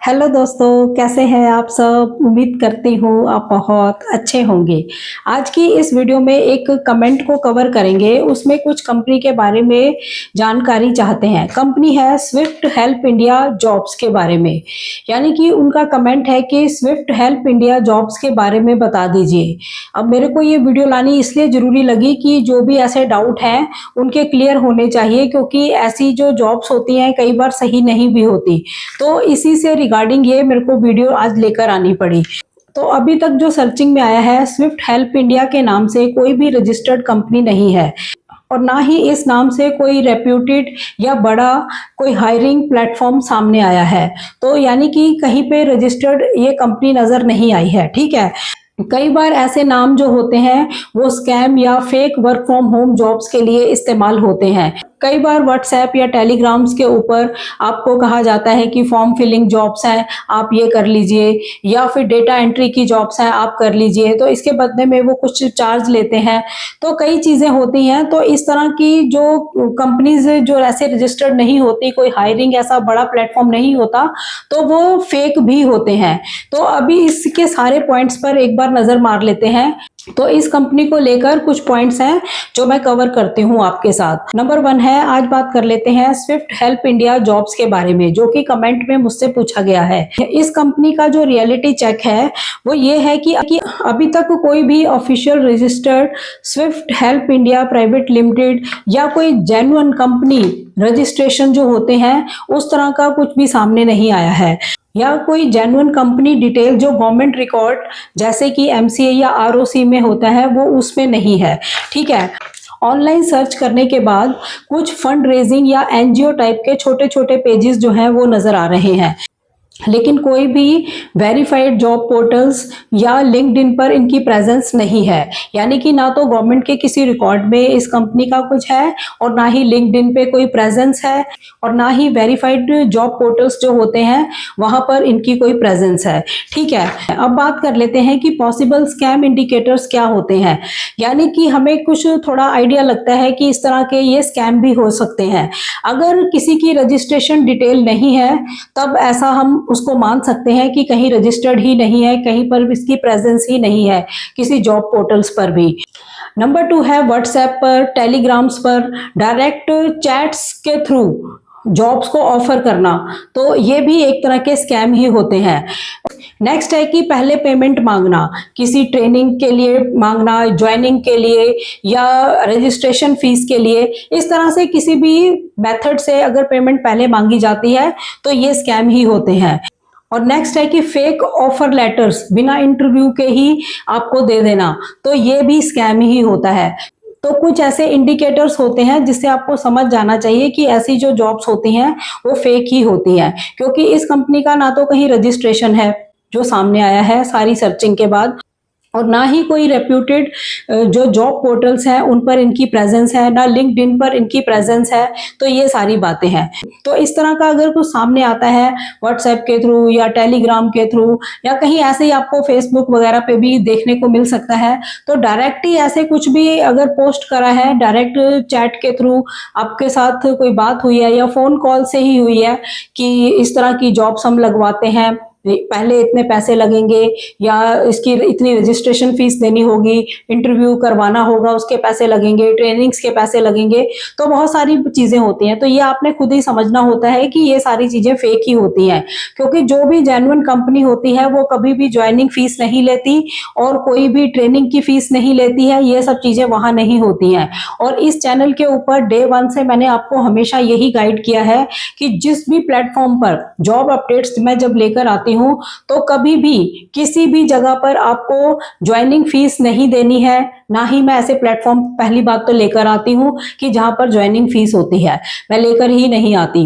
Hello दोस्तों, कैसे हैं आप सब। उम्मीद करती हूँ आप बहुत अच्छे होंगे। आज की इस वीडियो में एक कमेंट को कवर करेंगे, उसमें कुछ कंपनी के बारे में जानकारी चाहते हैं। कंपनी है स्विफ्ट हेल्प इंडिया जॉब्स के बारे में। यानी कि उनका कमेंट है कि स्विफ्ट हेल्प इंडिया जॉब्स के बारे में बता दीजिए। अब मेरे को ये वीडियो लानी इसलिए ज़रूरी लगी कि जो भी ऐसे डाउट हैं उनके क्लियर होने चाहिए, क्योंकि ऐसी जो जॉब्स होती हैं कई बार सही नहीं भी होती। तो इसी से रिगार्डिंग ये मेरे को वीडियो आज लेकर आनी पड़ी। तो अभी तक जो सर्चिंग में आया है, स्विफ्ट हेल्प इंडिया के नाम से कोई भी रजिस्टर्ड कंपनी नहीं है, और ना ही इस नाम से कोई रेप्यूटेड या बड़ा कोई हायरिंग प्लेटफॉर्म सामने आया है। तो यानी कि कहीं पे रजिस्टर्ड ये कंपनी नजर नहीं आई है। ठीक है, कई बार ऐसे नाम जो होते हैं वो स्कैम या fake work from home jobs के लिए इस्तेमाल होते हैं। कई बार व्हाट्सएप या टेलीग्राम्स के ऊपर आपको कहा जाता है कि फॉर्म फिलिंग जॉब्स हैं, आप ये कर लीजिए, या फिर डेटा एंट्री की जॉब्स हैं, आप कर लीजिए। तो इसके बदले में वो कुछ चार्ज लेते हैं। तो कई चीज़ें होती हैं। तो इस तरह की जो कंपनीज जो ऐसे रजिस्टर्ड नहीं होती, कोई हायरिंग ऐसा बड़ा प्लेटफॉर्म नहीं होता, तो वो फेक भी होते हैं। तो अभी इसके सारे पॉइंट्स पर एक बार नज़र मार लेते हैं। तो इस कंपनी को लेकर कुछ पॉइंट्स हैं जो मैं कवर करती हूँ आपके साथ। नंबर 1 है, आज बात कर लेते हैं स्विफ्ट हेल्प इंडिया जॉब्स के बारे में, जो कि कमेंट में मुझसे पूछा गया है। इस कंपनी का जो रियलिटी चेक है वो ये है कि अभी तक कोई भी official registered Swift help India private limited या कोई जेन्युइन कंपनी रजिस्ट्रेशन जो होते हैं उस तरह का कुछ भी सामने नहीं आया है, या कोई जेन्युइन कंपनी डिटेल जो गवर्नमेंट रिकॉर्ड जैसे कि एमसीए या आरओसी में होता है वो उसमें नहीं है। ठीक है, ऑनलाइन सर्च करने के बाद कुछ फंड रेजिंग या एनजीओ टाइप के छोटे छोटे पेजेस जो हैं वो नजर आ रहे हैं, लेकिन कोई भी वेरीफाइड जॉब पोर्टल्स या लिंक्डइन पर इनकी प्रेजेंस नहीं है। यानी कि ना तो गवर्नमेंट के किसी रिकॉर्ड में इस कंपनी का कुछ है, और ना ही लिंक्डइन पे कोई प्रेजेंस है, और ना ही वेरीफाइड जॉब पोर्टल्स जो होते हैं वहां पर इनकी कोई प्रेजेंस है। ठीक है, अब बात कर लेते हैं कि पॉसिबल स्कैम इंडिकेटर्स क्या होते हैं। यानी कि हमें कुछ थोड़ा आइडिया लगता है कि इस तरह के ये स्कैम भी हो सकते हैं। अगर किसी की रजिस्ट्रेशन डिटेल नहीं है तब ऐसा हम उसको मान सकते हैं कि कहीं रजिस्टर्ड ही नहीं है, कहीं पर इसकी प्रेजेंस ही नहीं है किसी जॉब पोर्टल्स पर भी। नंबर 2 है, व्हाट्सएप पर, टेलीग्राम्स पर डायरेक्ट चैट्स के थ्रू जॉब्स को ऑफर करना, तो ये भी एक तरह के स्कैम ही होते हैं। नेक्स्ट है कि पहले पेमेंट मांगना, किसी ट्रेनिंग के लिए मांगना, ज्वाइनिंग के लिए या रजिस्ट्रेशन फीस के लिए। इस तरह से किसी भी मेथड से अगर पेमेंट पहले मांगी जाती है तो ये स्कैम ही होते हैं। और नेक्स्ट है कि फेक ऑफर लेटर्स बिना इंटरव्यू के ही आपको दे देना, तो ये भी स्कैम ही होता है। तो कुछ ऐसे इंडिकेटर्स होते हैं जिससे आपको समझ जाना चाहिए कि ऐसी जो जॉब्स होती हैं वो फेक ही होती हैं, क्योंकि इस कंपनी का ना तो कहीं रजिस्ट्रेशन है जो सामने आया है सारी सर्चिंग के बाद, और ना ही कोई रेप्यूटेड जो जॉब पोर्टल्स हैं उन पर इनकी प्रेजेंस है, ना लिंक्डइन पर इनकी प्रेजेंस है। तो ये सारी बातें हैं। तो इस तरह का अगर कुछ सामने आता है व्हाट्सएप के थ्रू या टेलीग्राम के थ्रू या कहीं ऐसे ही आपको फेसबुक वगैरह पे भी देखने को मिल सकता है, तो डायरेक्ट ही ऐसे कुछ भी अगर पोस्ट करा है, डायरेक्ट चैट के थ्रू आपके साथ कोई बात हुई है या फोन कॉल से ही हुई है कि इस तरह की जॉब्स हम लगवाते हैं, पहले इतने पैसे लगेंगे, या इसकी इतनी रजिस्ट्रेशन फीस देनी होगी, इंटरव्यू करवाना होगा उसके पैसे लगेंगे, ट्रेनिंग्स के पैसे लगेंगे। तो बहुत सारी चीजें होती हैं। तो ये आपने खुद ही समझना होता है कि ये सारी चीजें फेक ही होती हैं, क्योंकि जो भी जेन्युइन कंपनी होती है वो कभी भी ज्वाइनिंग फीस नहीं लेती और कोई भी ट्रेनिंग की फीस नहीं लेती है। ये सब चीजें वहां नहीं होती हैं। और इस चैनल के ऊपर डे 1 से मैंने आपको हमेशा यही गाइड किया है कि जिस भी प्लेटफॉर्म पर जॉब अपडेट्स मैं जब लेकर आती हूं तो कभी भी किसी भी जगह पर आपको ज्वाइनिंग फीस नहीं देनी है। ना ही मैं ऐसे प्लेटफॉर्म पहली बात तो लेकर आती हूं कि जहां पर ज्वाइनिंग फीस होती है, मैं लेकर ही नहीं आती।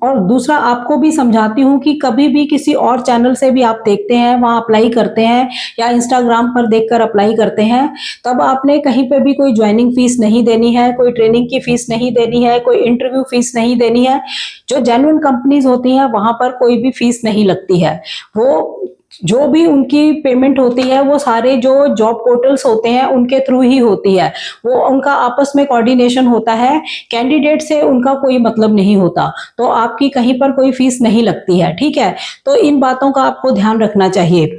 और दूसरा आपको भी समझाती हूं कि कभी भी किसी और चैनल से भी आप देखते हैं, वहां अप्लाई करते हैं या इंस्टाग्राम पर देखकर अप्लाई करते हैं, तब आपने कहीं पे भी कोई ज्वाइनिंग फीस नहीं देनी है, कोई ट्रेनिंग की फीस नहीं देनी है, कोई इंटरव्यू फीस नहीं देनी है। जो जेन्युइन कंपनीज होती हैं वहां पर कोई भी फीस नहीं लगती है। वो जो भी उनकी पेमेंट होती है वो सारे जो जॉब पोर्टल्स होते हैं उनके थ्रू ही होती है। वो उनका आपस में कोऑर्डिनेशन होता है, कैंडिडेट से उनका कोई मतलब नहीं होता। तो आपकी कहीं पर कोई फीस नहीं लगती है, ठीक है। तो इन बातों का आपको ध्यान रखना चाहिए।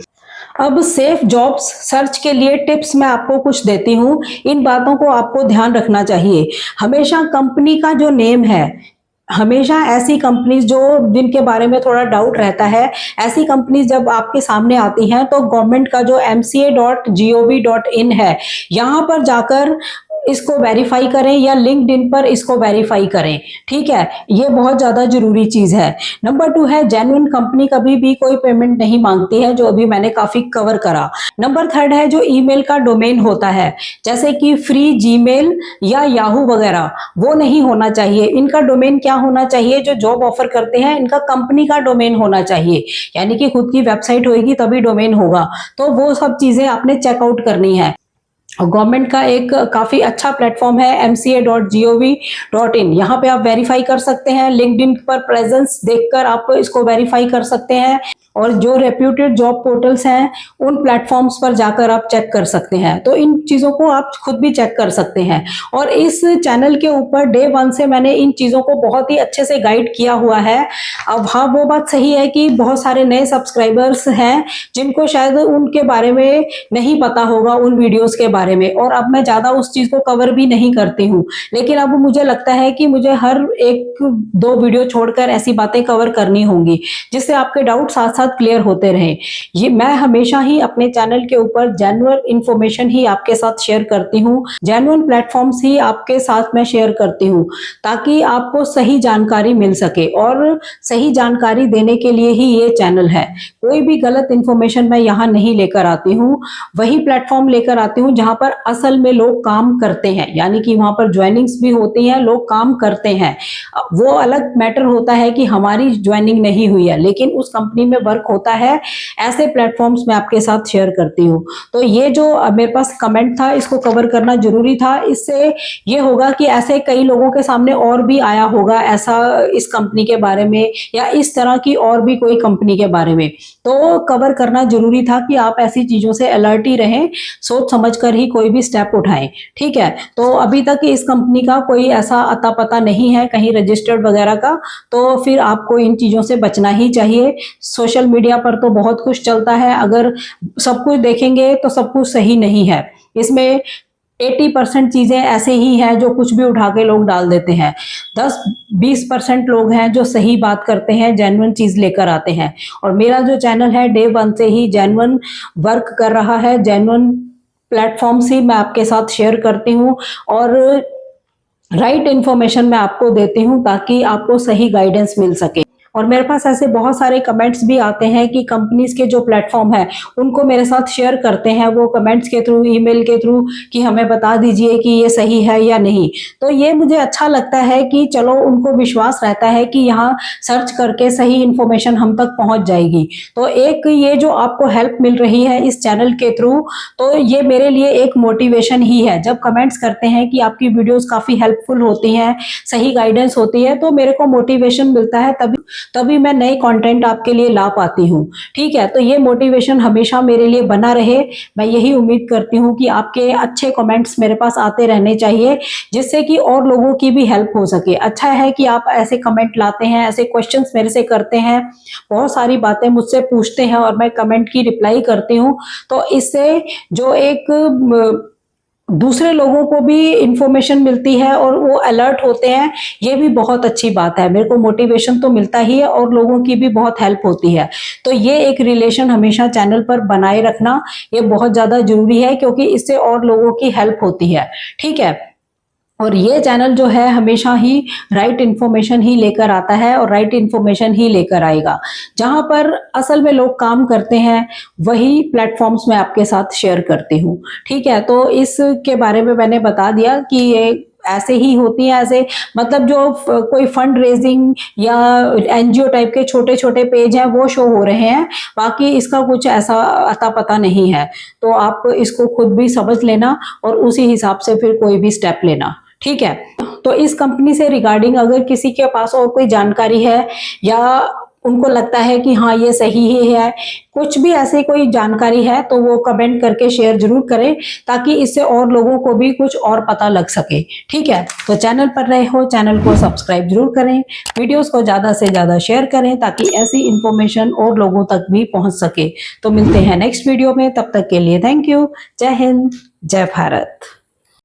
अब सेफ जॉब्स सर्च के लिए टिप्स मैं आपको कुछ देती हूँ, इन बातों को आपको ध्यान रखना चाहिए। हमेशा कंपनी का जो नेम है, हमेशा ऐसी कंपनीज जो जिनके बारे में थोड़ा डाउट रहता है, ऐसी कंपनीज जब आपके सामने आती हैं तो गवर्नमेंट का जो mca.gov.in है, यहाँ पर जाकर इसको वेरीफाई करें या लिंक्डइन पर इसको वेरीफाई करें, ठीक है। ये बहुत ज्यादा जरूरी चीज है। नंबर 2 है जेन्युइन कंपनी कभी भी कोई पेमेंट नहीं मांगती है, जो अभी मैंने काफी कवर करा। नंबर 3 है जो ईमेल का डोमेन होता है, जैसे कि फ्री जीमेल या याहू वगैरह, वो नहीं होना चाहिए। इनका डोमेन क्या होना चाहिए, जो जॉब ऑफर करते हैं इनका कंपनी का डोमेन होना चाहिए, यानी कि खुद की वेबसाइट होगी तभी डोमेन होगा। तो वो सब चीजें आपने चेकआउट करनी है। गवर्नमेंट का एक काफी अच्छा प्लेटफॉर्म है mca.gov.in, यहाँ पे आप वेरीफाई कर सकते हैं। लिंक्डइन पर प्रेजेंस देखकर आप इसको वेरीफाई कर सकते हैं, और जो रेप्यूटेड जॉब पोर्टल्स हैं उन प्लेटफॉर्म्स पर जाकर आप चेक कर सकते हैं। तो इन चीजों को आप खुद भी चेक कर सकते हैं। और इस चैनल के ऊपर डे 1 से मैंने इन चीजों को बहुत ही अच्छे से गाइड किया हुआ है। अब हाँ, वो बात सही है कि बहुत सारे नए सब्सक्राइबर्स हैं जिनको शायद उनके बारे में नहीं पता होगा, उन वीडियोस के बारे में, और अब मैं ज्यादा उस चीज को कवर भी नहीं करती हूँ। लेकिन अब मुझे लगता है कि मुझे हर 1-2 वीडियो छोड़कर ऐसी बातें कवर करनी होंगी जिससे आपके डाउट साथ साथ क्लियर होते रहें। ये मैं हमेशा ही अपने चैनल के ऊपर जेन्युइन इंफॉर्मेशन ही आपके साथ शेयर करती हूँ, जेन्युइन प्लेटफॉर्म्स ही आपके साथ मैं शेयर करती हूँ, ताकि आपको सही जानकारी मिल सके। और सही जानकारी देने के लिए ही ये चैनल है। कोई भी गलत इंफॉर्मेशन मैं यहाँ नहीं लेकर आती हूँ, वही प्लेटफॉर्म लेकर आती हूँ जहां पर असल में लोग काम करते हैं, यानी कि वहां पर ज्वाइनिंग्स भी होती हैं, लोग काम करते हैं। वो अलग मैटर होता है कि हमारी ज्वाइनिंग नहीं हुई है, लेकिन उस कंपनी में वर्क होता है। ऐसे प्लेटफॉर्म्स मैं आपके साथ शेयर करती हूँ। तो ये जो मेरे पास कमेंट था, इसको कवर करना जरूरी था। इससे ये होगा कि ऐसे कई लोगों के सामने और भी आया होगा ऐसा इस कंपनी के बारे में, या इस तरह की और भी कोई कंपनी के बारे में। तो कवर करना जरूरी था कि आप ऐसी चीजों से अलर्ट ही रहें, सोच समझकर ही कोई भी स्टेप उठाएं, ठीक है। तो अभी तक इस कंपनी का कोई ऐसा अता पता नहीं है कहीं रजिस्टर्ड वगैरह का, तो फिर आपको इन चीजों से बचना ही चाहिए। सोशल मीडिया पर तो बहुत कुछ चलता है, अगर सब कुछ देखेंगे तो सब कुछ सही नहीं है। इसमें 80% चीजें ऐसे ही हैं जो कुछ भी उठा के लोग डाल देते हैं। 10-20% लोग हैं जो सही बात करते हैं, जेन्युइन चीज लेकर आते हैं। और मेरा जो चैनल है डे 1 से ही जेन्युइन वर्क कर रहा है, जेन्युइन प्लेटफॉर्म्स ही मैं आपके साथ शेयर करती हूँ, और राइट इंफॉर्मेशन मैं आपको देती हूँ ताकि आपको सही गाइडेंस मिल सके। और मेरे पास ऐसे बहुत सारे कमेंट्स भी आते हैं कि कंपनीज के जो प्लेटफॉर्म है उनको मेरे साथ शेयर करते हैं, वो कमेंट्स के थ्रू, ईमेल के थ्रू, कि हमें बता दीजिए कि ये सही है या नहीं। तो ये मुझे अच्छा लगता है कि चलो उनको विश्वास रहता है कि यहाँ सर्च करके सही इंफॉर्मेशन हम तक पहुंच जाएगी। तो एक ये जो आपको हेल्प मिल रही है इस चैनल के थ्रू, तो ये मेरे लिए एक मोटिवेशन ही है। जब कमेंट्स करते हैं कि आपकी वीडियोस काफी हेल्पफुल होती हैं, सही गाइडेंस होती है, तो मेरे को मोटिवेशन मिलता है, तभी मैं नए कंटेंट आपके लिए ला पाती हूँ, ठीक है। तो ये मोटिवेशन हमेशा मेरे लिए बना रहे। मैं यही उम्मीद करती हूँ कि आपके अच्छे कमेंट्स मेरे पास आते रहने चाहिए, जिससे कि और लोगों की भी हेल्प हो सके। अच्छा है कि आप ऐसे कमेंट लाते हैं, ऐसे क्वेश्चंस मेरे से करते हैं, बहुत सारी बातें मुझसे पूछते हैं और मैं कमेंट की रिप्लाई करती हूँ। तो इससे जो एक दूसरे लोगों को भी इंफॉर्मेशन मिलती है और वो अलर्ट होते हैं, ये भी बहुत अच्छी बात है। मेरे को मोटिवेशन तो मिलता ही है और लोगों की भी बहुत हेल्प होती है। तो ये एक रिलेशन हमेशा चैनल पर बनाए रखना ये बहुत ज्यादा जरूरी है, क्योंकि इससे और लोगों की हेल्प होती है, ठीक है। और ये चैनल जो है हमेशा ही राइट इन्फॉर्मेशन ही लेकर आता है और राइट इन्फॉर्मेशन ही लेकर आएगा। जहां पर असल में लोग काम करते हैं वही प्लेटफॉर्म्स मैं आपके साथ शेयर करती हूँ, ठीक है। तो इसके बारे में मैंने बता दिया कि ये ऐसे ही होती है, ऐसे मतलब जो कोई फंड रेजिंग या एनजीओ टाइप के छोटे छोटे पेज हैं वो शो हो रहे हैं, बाकी इसका कुछ ऐसा अता पता नहीं है। तो आप इसको खुद भी समझ लेना और उसी हिसाब से फिर कोई भी स्टेप लेना, ठीक है। तो इस कंपनी से रिगार्डिंग अगर किसी के पास और कोई जानकारी है या उनको लगता है कि हाँ ये सही ही है, कुछ भी ऐसी कोई जानकारी है तो वो कमेंट करके शेयर जरूर करें, ताकि इससे और लोगों को भी कुछ और पता लग सके। ठीक है, तो चैनल पर नए हो चैनल को सब्सक्राइब जरूर करें, वीडियोस को ज्यादा से ज्यादा शेयर करें ताकि ऐसी इंफॉर्मेशन और लोगों तक भी पहुंच सके। तो मिलते हैं नेक्स्ट वीडियो में, तब तक के लिए थैंक यू। जय हिंद, जय भारत।